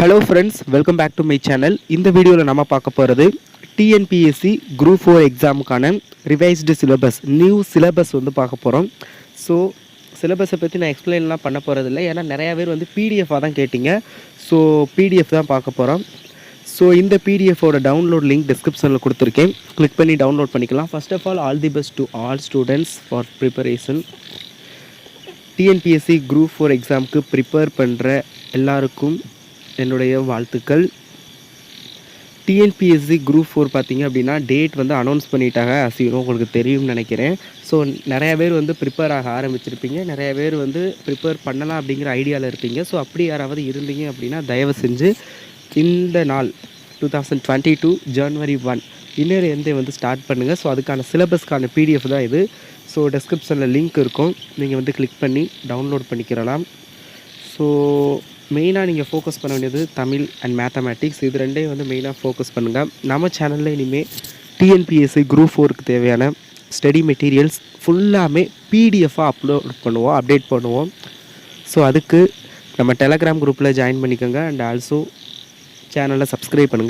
Hello friends, welcome back to my channel. இந்த வீடியோவில் நம்ம பார்க்க போகிறது டிஎன்பிஎஸ்சி குரூப் 4 எக்ஸாமுக்கான ரிவைஸ்டு சிலபஸ், நியூ சிலபஸ் வந்து பார்க்க போகிறோம். ஸோ சிலபஸை பற்றி நான் எக்ஸ்பிளைன்லாம் பண்ண போகிறதில்ல, ஏன்னா நிறையா பேர் வந்து பிடிஎஃபாக தான் கேட்டிங்க. ஸோ பிடிஎஃப் தான் பார்க்க போகிறோம். ஸோ இந்த பிடிஎஃபோட டவுன்லோட் லிங்க் டிஸ்கிரிப்ஷனில் கொடுத்துருக்கேன், கிளிக் பண்ணி டவுன்லோட் பண்ணிக்கலாம். First of all the best to all students for preparation. TNPSC group 4 எக்ஸாமுக்கு ப்ரிப்பேர் பண்ணுற எல்லாருக்கும் என்னுடைய வாழ்த்துக்கள். டிஎன்பிஎஸ்சி குரூப் 4 பார்த்திங்க அப்படின்னா டேட் வந்து அனௌன்ஸ் பண்ணிட்டாங்க. அசிவனும் உங்களுக்கு தெரியும்னு நினைக்கிறேன். ஸோ நிறையா பேர் வந்து ப்ரிப்பேர் ஆக ஆரம்பிச்சிருப்பீங்க, நிறையா பேர் வந்து ப்ரிப்பேர் பண்ணலாம் அப்படிங்கிற ஐடியாவில் இருப்பீங்க. ஸோ அப்படி யாராவது இருந்தீங்க அப்படின்னா தயவு செஞ்சு இந்த நாள் 2022 ஜனவரி 1 இன்னிலேருந்தே வந்து ஸ்டார்ட் பண்ணுங்கள். ஸோ அதுக்கான சிலபஸ்க்கான பிடிஎஃப் தான் இது. ஸோ டிஸ்கிரிப்ஷனில் லிங்க் இருக்கும், நீங்கள் வந்து கிளிக் பண்ணி டவுன்லோட் பண்ணிக்கிறலாம். ஸோ மெயினாக நீங்கள் ஃபோக்கஸ் பண்ண வேண்டியது தமிழ் அண்ட் மேத்தமேட்டிக்ஸ், இது ரெண்டையும் வந்து மெயினாக ஃபோக்கஸ் பண்ணுங்கள். நம்ம சேனலில் இனிமேல் டிஎன்பிஎஸ்சி குரூப் 4க்கு தேவையான ஸ்டடி மெட்டீரியல்ஸ் ஃபுல்லாமே பிடிஎஃபாக அப்டேட் பண்ணுவோம். ஸோ அதுக்கு நம்ம டெலகிராம் குரூப்பில் ஜாயின் பண்ணிக்கோங்க அண்ட் ஆல்சோ சேனலை சப்ஸ்கிரைப் பண்ணுங்கள்.